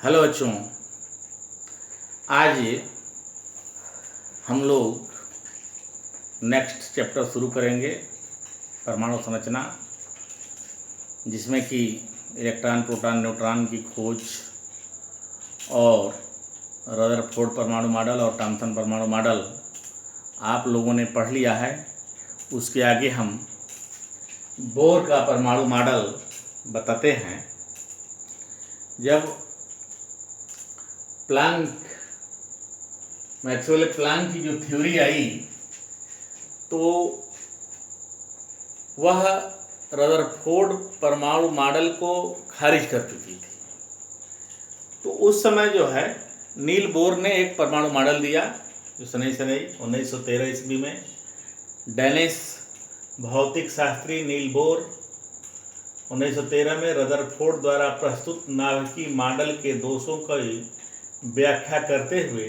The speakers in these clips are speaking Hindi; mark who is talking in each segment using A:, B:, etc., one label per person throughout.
A: हेलो बच्चों, आज हम लोग नेक्स्ट चैप्टर शुरू करेंगे परमाणु संरचना, जिसमें कि इलेक्ट्रॉन, प्रोटॉन, न्यूट्रॉन की खोज और रदरफोर्ड परमाणु मॉडल और थॉम्सन परमाणु मॉडल आप लोगों ने पढ़ लिया है। उसके आगे हम बोर का परमाणु मॉडल बताते हैं। जब मैक्सवेल प्लैंक की जो थ्योरी आई तो वह रदरफोर्ड परमाणु मॉडल को खारिज कर चुकी थी। तो उस समय जो है नील बोर ने एक परमाणु मॉडल दिया, जो सनई 1913 ईस्वी में डेनिश भौतिक शास्त्री नील बोर 1913 में रदरफोर्ड द्वारा प्रस्तुत नाभिकीय मॉडल के दोषों की व्याख्या करते हुए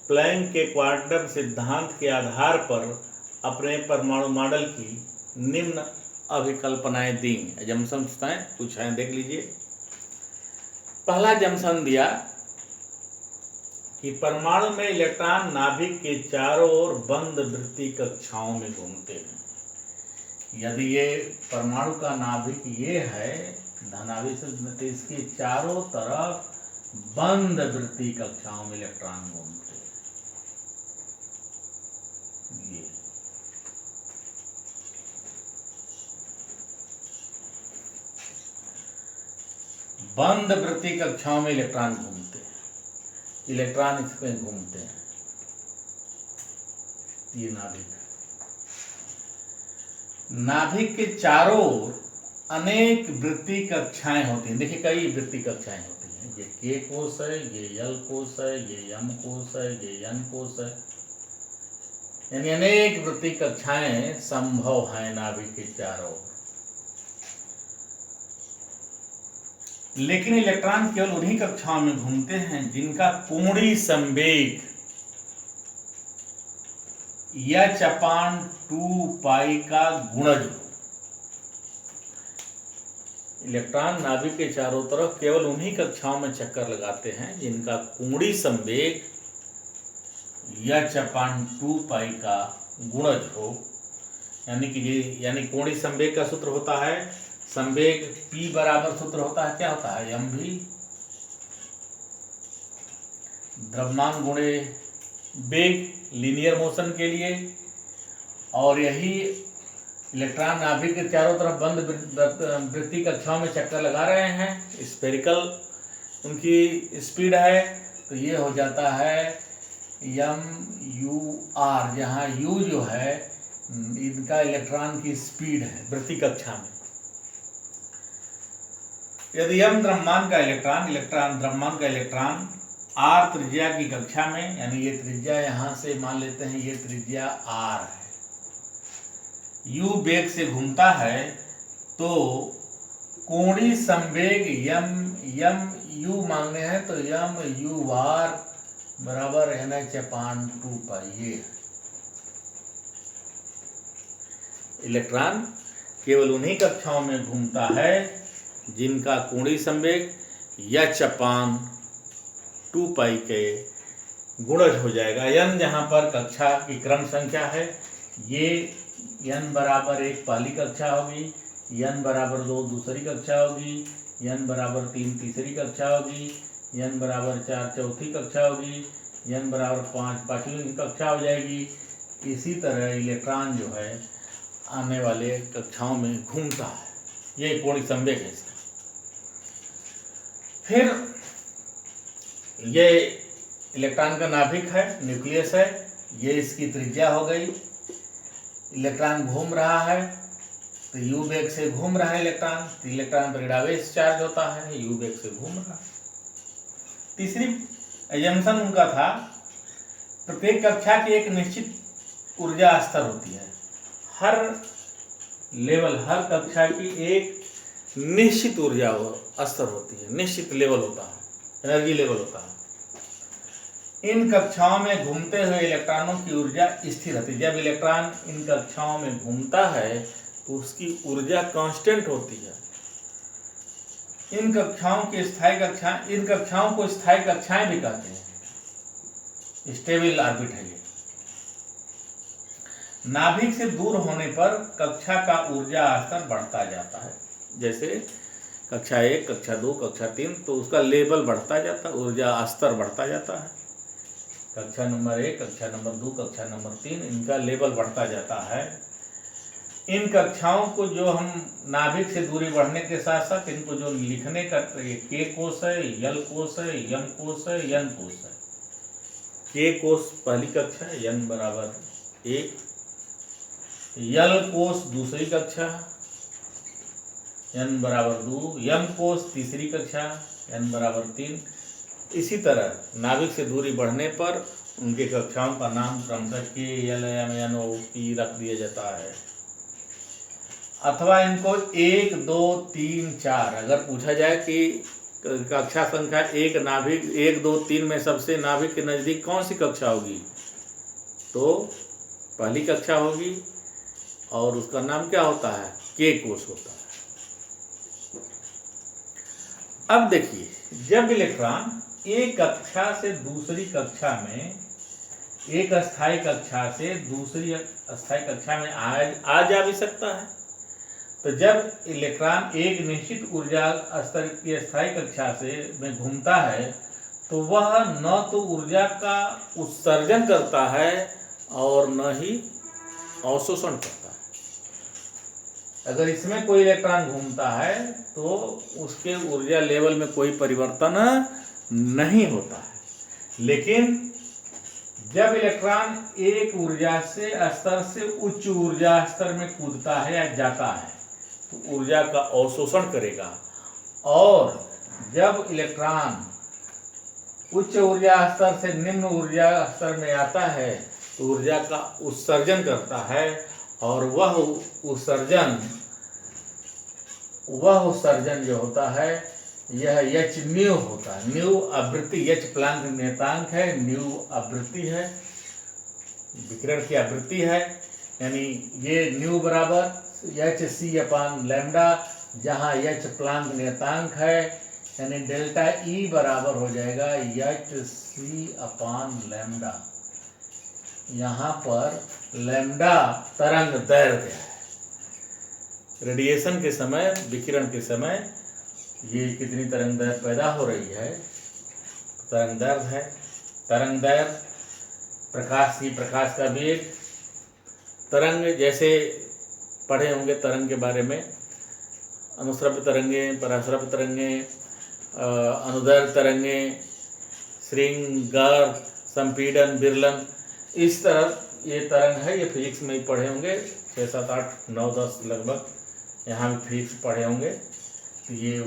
A: प्लैंक के क्वांटम सिद्धांत के आधार पर अपने परमाणु मॉडल की निम्न अभिकल्पनाएं दी। जम्पसन्स कुछ हैं, देख लीजिए। पहला जम्पसन दिया कि परमाणु में इलेक्ट्रॉन नाभिक के चारों ओर बंद वृत्तीय कक्षाओं में घूमते हैं। यदि ये परमाणु का नाभिक ये है धनावेश, तो इसके चारों तरफ बंद वृत्तीय कक्षाओं में इलेक्ट्रॉन घूमते हैं। ये बंद वृत्तीय कक्षाओं में इलेक्ट्रॉन घूमते हैं, इलेक्ट्रॉन इसमें घूमते हैं। ये नाभिक के चारों ओर अनेक वृत्तीय कक्षाएं होती हैं। देखिए, कई वृत्तीय कक्षाएं होती हैं। ये के कोष है, ये यल कोष है, ये यम कोष है, ये यन कोष है। यानी अनेक वृत्तीय कक्षाएं संभव हैं नाभिक के चारों ओर। लेकिन इलेक्ट्रॉन केवल उन्हीं कक्षाओं में घूमते हैं जिनका कोणीय संवेग h/2 पाई का गुणज हो। इलेक्ट्रॉन नाभिक के चारों तरफ केवल उन्हीं कक्षाओं में चक्कर लगाते हैं जिनका कोणीय संवेग h/2 पाई का गुणज हो। यानी कोणीय संवेग का सूत्र होता है, संवेग P बराबर सूत्र होता है, क्या होता है, mv द्रव्यमान गुणे वेग, लीनियर मोशन के लिए। और यही इलेक्ट्रॉन नाभिक के चारों तरफ बंद वृत्तीय कक्षाओं में चक्कर लगा रहे हैं। स्फेरिकल उनकी स्पीड है, तो ये हो जाता है m/u/r, जहाँ u जो है इनका इलेक्ट्रॉन की स्पीड है वृत्तीय कक्षा में। यदि m द्रव्यमान का इलेक्ट्रॉन r त्रिज्या की कक्षा में, यानी ये त्रिज्या यहां से मान लेते हैं, ये त्रिज्या r है, u वेग से घूमता है, तो कोणीय संवेग m/u मांगने हैं, तो m/u/r बराबर nh/2 पाई। ये इलेक्ट्रॉन केवल उन्हीं कक्षाओं में घूमता है जिनका कोणीय संवेग h/2 पाई के गुणज हो जाएगा। n जहां पर कक्षा की क्रम संख्या है, ये n बराबर 1 पहली कक्षा होगी, n बराबर 2 दूसरी कक्षा होगी, n बराबर 3 तीसरी कक्षा होगी, n बराबर 4 चौथी कक्षा होगी, n बराबर 5 पांचवी कक्षा हो जाएगी। इसी तरह इलेक्ट्रॉन जो है आने वाले कक्षाओं में घूमता है। ये कोणीय संवेग है इसका। फिर ये इलेक्ट्रॉन का नाभिक है, न्यूक्लियस है, ये इसकी त्रिज्या हो गई। इलेक्ट्रॉन घूम रहा है, तो यू वेग से घूम रहा है इलेक्ट्रॉन, तो इलेक्ट्रॉन पर ऋणावेश चार्ज होता है, यू वेग से घूम रहा है। तीसरी एजम्पशन उनका था, प्रत्येक कक्षा की एक निश्चित ऊर्जा स्तर होती है। हर कक्षा की एक निश्चित ऊर्जा स्तर होती है, निश्चित लेवल होता है, एनर्जी लेवल होता है। इन कक्षाओं में घूमते हुए इलेक्ट्रॉनों की ऊर्जा स्थिर रहती है। जब इलेक्ट्रॉन इन कक्षाओं में घूमता है तो उसकी ऊर्जा कांस्टेंट होती है। इन कक्षाओं की स्थायी कक्षाएं, इन कक्षाओं को स्थायी कक्षाएं भी कहते हैं। स्टेबल ऑर्बिट है ये। नाभिक से दूर होने पर कक्षा का ऊर्जा स्तर बढ़ता जाता है। जैसे कक्षा 1, कक्षा 2, कक्षा 3, तो उसका लेवल बढ़ता जाता है, ऊर्जा स्तर बढ़ता जाता है। कक्षा नंबर 1, कक्षा नंबर 2, कक्षा नंबर 3, इनका लेवल बढ़ता जाता है। इन कक्षाओं को जो हम नाभिक से दूरी बढ़ने के साथ साथ इनको जो लिखने का के कोष है, यल कोष है, यम कोष है, यन कोष है। के कोष पहली कक्षा, यन बराबर 1, यल कोष दूसरी कक्षा, यन बराबर 2, यम कोष तीसरी कक्षा, यन बराबर 3। इसी तरह नाभिक से दूरी बढ़ने पर उनके कक्षाओं का नाम क्रमशः के, यल, एम, एन, ओ, पी रख दिया जाता है। अथवा इनको 1, 2, 3, 4 अगर पूछा जाए कि कक्षा संख्या 1 नाभिक 1, 2, 3 में सबसे नाभिक के नज़दीक कौन सी कक्षा होगी, तो पहली कक्षा होगी और उसका नाम क्या होता है, के कोष होता है। अब देखिए, जब इलेक्ट्रॉन एक कक्षा से दूसरी कक्षा में, एक अस्थायी कक्षा से दूसरी अस्थायी कक्षा में आ जा भी सकता है। तो जब इलेक्ट्रॉन एक निश्चित ऊर्जा स्तर की अस्थायी कक्षा से में घूमता है तो वह न तो ऊर्जा का उत्सर्जन करता है और न ही अवशोषण करता है। अगर इसमें कोई इलेक्ट्रॉन घूमता है तो उसके ऊर्जा लेवल में कोई परिवर्तन नहीं होता है। लेकिन जब इलेक्ट्रॉन एक ऊर्जा से स्तर से उच्च ऊर्जा स्तर में कूदता है या जाता है तो ऊर्जा का अवशोषण करेगा, और जब इलेक्ट्रॉन उच्च ऊर्जा स्तर से निम्न ऊर्जा स्तर में आता है तो ऊर्जा का उत्सर्जन करता है, और वह उत्सर्जन जो होता है यह एच न्यू होता है। न्यू आवृत्ति, एच प्लांक नियतांक है, न्यू आवृत्ति है, विकिरण की आवृत्ति है। यानी ये न्यू बराबर एच सी अपान लैम्डा, जहाँ एच प्लांक नियतांक है, यानी डेल्टा ई बराबर हो जाएगा एच सी अपान लैम्डा। यहाँ पर लैम्डा तरंग दैर्घ्य है। रेडिएशन के समय, विकिरण के समय ये कितनी तरंग दैर्घ्य पैदा हो रही है, तरंग दैर्घ्य है। तरंग दैर्घ्य प्रकाश की, प्रकाश का वेग, तरंग जैसे पढ़े होंगे तरंग के बारे में, अनुश्रव्य तरंगे, पराश्रव्य तरंगे, अनुदैर्घ्य तरंगे, श्रृंगार, संपीड़न, विरलन, इस तरह ये तरंग है। ये फिजिक्स में ही पढ़े होंगे, 6, 7, 8, 9, 10 लगभग यहाँ भी फिजिक्स पढ़े होंगे। ये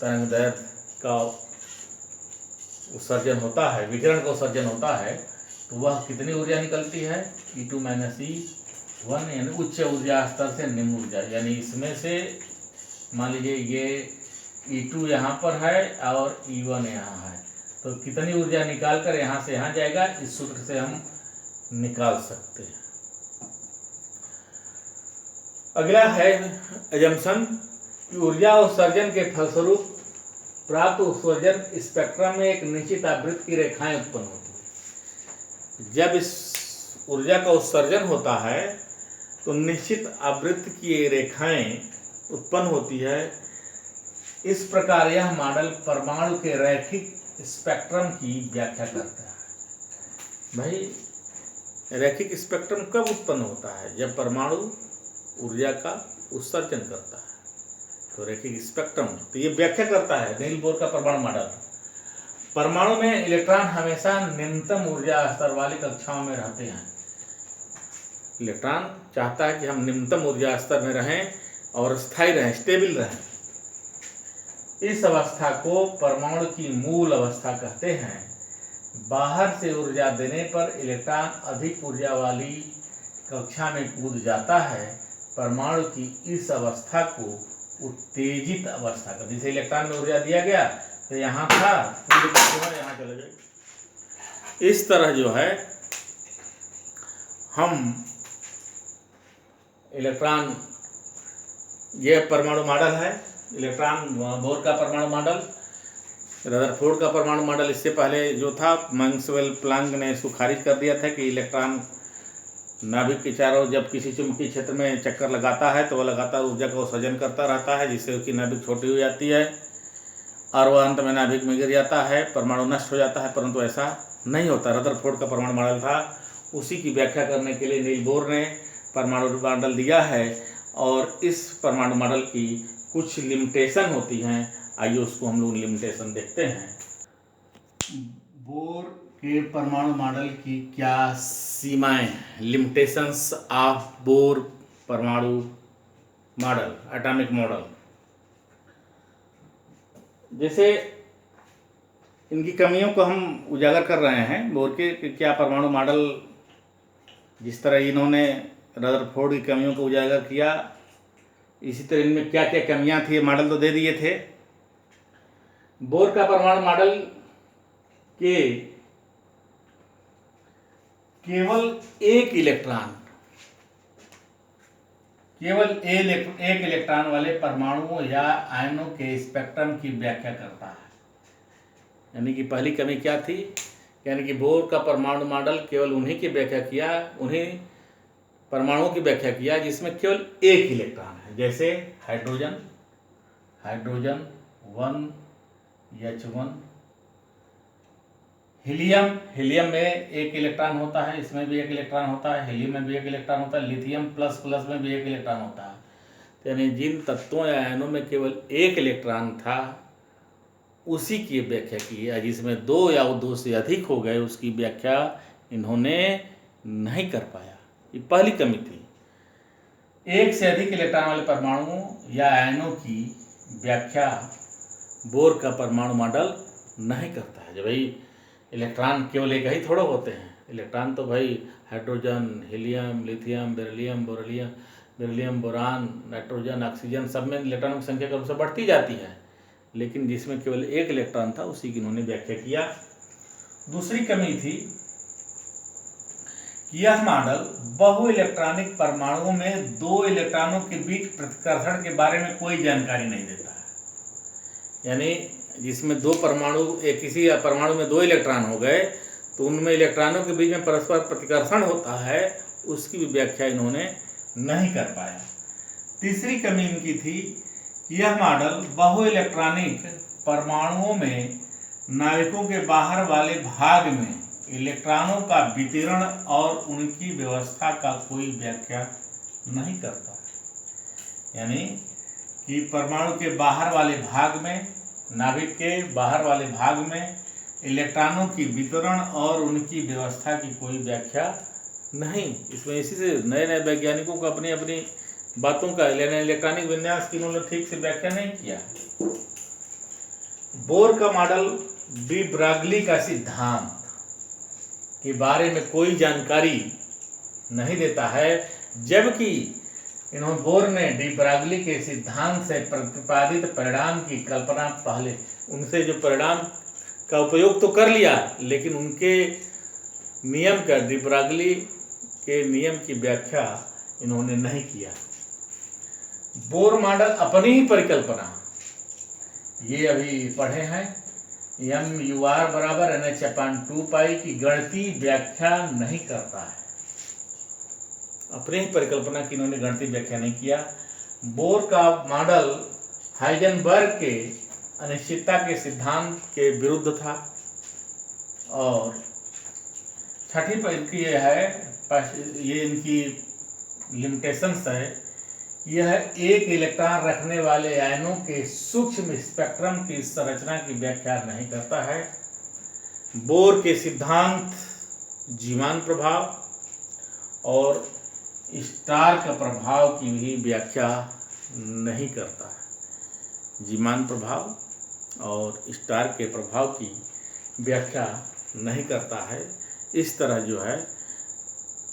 A: तरंग दैर्घ्य का उत्सर्जन होता है, विकिरण का उत्सर्जन होता है, तो वह कितनी ऊर्जा निकलती है, E2 - E1, यानी उच्च ऊर्जा स्तर से निम्न ऊर्जा। यानी इसमें से मान लीजिए ये E2 यहाँ पर है और E1 यहाँ है, तो कितनी ऊर्जा निकाल कर यहाँ से यहाँ जाएगा, इस सूत्र से हम निकाल सकते हैं। अगला है एजम्पशन, ऊर्जा उत्सर्जन के फलस्वरूप प्राप्त उत्सर्जन स्पेक्ट्रम में एक निश्चित आवृत्ति की रेखाएं उत्पन्न होती है। जब इस ऊर्जा का उत्सर्जन होता है तो निश्चित आवृत्ति की रेखाएं उत्पन्न होती है। इस प्रकार यह मॉडल परमाणु के रैखिक स्पेक्ट्रम की व्याख्या करता है। भाई, रैखिक स्पेक्ट्रम कब उत्पन्न होता है, जब परमाणु ऊर्जा का उत्सर्जन करता है, तो रैखिक स्पेक्ट्रम, तो ये व्याख्या करता है नील बोर का परमाणु मॉडल। परमाणु में इलेक्ट्रॉन हमेशा निम्नतम ऊर्जा स्तर वाली कक्षाओं में रहते हैं। इलेक्ट्रॉन चाहता है कि हम निम्नतम ऊर्जा स्तर में रहें और स्थायी रहें, स्टेबल रहें। इस अवस्था को परमाणु की मूल अवस्था कहते हैं। बाहर से ऊर्जा देने पर इलेक्ट्रॉन अधिक ऊर्जा वाली कक्षा में कूद जाता है। परमाणु की इस अवस्था को उत्तेजित अवस्था का, जैसे इलेक्ट्रॉन में ऊर्जा दिया गया तो यहाँ था, यहाँ चले गए। इस तरह जो है हम इलेक्ट्रॉन, यह परमाणु मॉडल है, इलेक्ट्रॉन बोर का परमाणु मॉडल, रदरफोर्ड का परमाणु मॉडल। इससे पहले जो था मैक्सवेल प्लांक ने इसको खारिज कर दिया था कि इलेक्ट्रॉन नाभिक के चारों जब किसी चुंबकीय क्षेत्र में चक्कर लगाता है तो वह लगातार ऊर्जा का उत्सर्जन करता रहता है, जिससे उसकी नाभिक छोटी हो जाती है और वह अंत में नाभिक में गिर जाता है, परमाणु नष्ट हो जाता है। परंतु ऐसा नहीं होता। रदरफोर्ड का परमाणु मॉडल था, उसी की व्याख्या करने के लिए नील बोर ने परमाणु मॉडल दिया है और इस परमाणु मॉडल की कुछ लिमिटेशन होती हैं। आइए उसको हम लोग लिमिटेशन देखते हैं। बोर के परमाणु मॉडल की क्या सीमाएं हैं, लिमिटेशंस ऑफ बोर परमाणु मॉडल, एटॉमिक मॉडल। जैसे इनकी कमियों को हम उजागर कर रहे हैं, बोर के क्या परमाणु मॉडल, जिस तरह इन्होंने रदरफोर्ड की कमियों को उजागर किया, इसी तरह इनमें क्या क्या कमियां थी, मॉडल तो दे दिए थे। बोर का परमाणु मॉडल के केवल एक इलेक्ट्रॉन वाले परमाणुओं या आयनों के स्पेक्ट्रम की व्याख्या करता है। यानी कि पहली कमी क्या थी, यानी कि बोर का परमाणु मॉडल केवल उन्हीं की व्याख्या किया, उन्हीं परमाणुओं की व्याख्या किया जिसमें केवल एक इलेक्ट्रॉन है। जैसे हाइड्रोजन 1H1, हीलियम में एक इलेक्ट्रॉन होता है, इसमें भी एक इलेक्ट्रॉन होता है, हीलियम में भी एक इलेक्ट्रॉन होता है, लिथियम प्लस में भी एक इलेक्ट्रॉन होता है। तो यानी जिन तत्वों या आयनों में केवल एक इलेक्ट्रॉन था उसी की व्याख्या की है, जिसमें दो या दो से अधिक हो गए उसकी व्याख्या इन्होंने नहीं कर पाया। ये पहली कमी थी। एक से अधिक इलेक्ट्रॉन वाले परमाणुओं या आयनों की व्याख्या बोर का परमाणु मॉडल नहीं करता है। जब भाई इलेक्ट्रॉन केवल एक ही थोड़ा होते हैं, इलेक्ट्रॉन तो भाई hydrogen, helium, lithium, beryllium, boron, nitrogen, oxygen, सब में इलेक्ट्रॉनों की संख्या क्रम से बढ़ती जाती है, लेकिन जिसमें केवल एक इलेक्ट्रॉन था उसी की इन्होंने व्याख्या किया। दूसरी कमी थी कि यह मॉडल बहु इलेक्ट्रॉनिक परमाणुओं में दो इलेक्ट्रॉनों के बीच प्रतिकर्षण के बारे में कोई जानकारी नहीं देता है। यानी जिसमें दो परमाणु, किसी परमाणु में दो इलेक्ट्रॉन हो गए तो उनमें इलेक्ट्रॉनों के बीच में परस्पर प्रतिकर्षण होता है, उसकी भी व्याख्या इन्होंने नहीं कर पाया। तीसरी कमी इनकी थी कि यह मॉडल बहु इलेक्ट्रॉनिक परमाणुओं में नाभिकों के बाहर वाले भाग में इलेक्ट्रॉनों का वितरण और उनकी व्यवस्था का कोई व्याख्या नहीं करता। यानी कि परमाणु के बाहर वाले भाग में, नाभिक के बाहर वाले भाग में इलेक्ट्रॉनों की वितरण और उनकी व्यवस्था की कोई व्याख्या नहीं। इसमें इसी से नए नए वैज्ञानिकों को अपनी अपनी बातों का इलेक्ट्रॉनिक विन्यास की उन्होंने ठीक से व्याख्या नहीं किया। बोर का मॉडल डी ब्रागली का सिद्धांत के बारे में कोई जानकारी नहीं देता है, जबकि बोर ने डी ब्रागली के सिद्धांत से प्रतिपादित परिणाम की कल्पना पहले, उनसे जो परिणाम का उपयोग तो कर लिया, लेकिन उनके नियम का, डी ब्रागली के नियम की व्याख्या इन्होंने नहीं किया। बोर मॉडल अपनी ही परिकल्पना, ये अभी पढ़े हैं, MUR बराबर NH/2π की गणितीय व्याख्या नहीं करता है। अपने ही परिकल्पना की इन्होंने गणितीय व्याख्या नहीं किया। बोर का मॉडल हाइजेनबर्ग के अनिश्चितता के सिद्धांत के विरुद्ध था। और छठी इनकी ये इनकी लिमिटेशंस है, यह एक इलेक्ट्रॉन रखने वाले आयनों के सूक्ष्म स्पेक्ट्रम की संरचना की व्याख्या नहीं करता है। बोर के सिद्धांत जीवान प्रभाव और स्टार का प्रभाव की भी व्याख्या नहीं करता है। जीवान प्रभाव और स्टार के प्रभाव की व्याख्या नहीं करता है। इस तरह जो है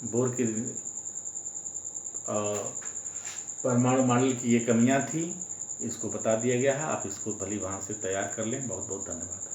A: बोर की परमाणु मॉडल की ये कमियां थी, इसको बता दिया गया है। आप इसको भली भांति से तैयार कर लें। बहुत बहुत धन्यवाद।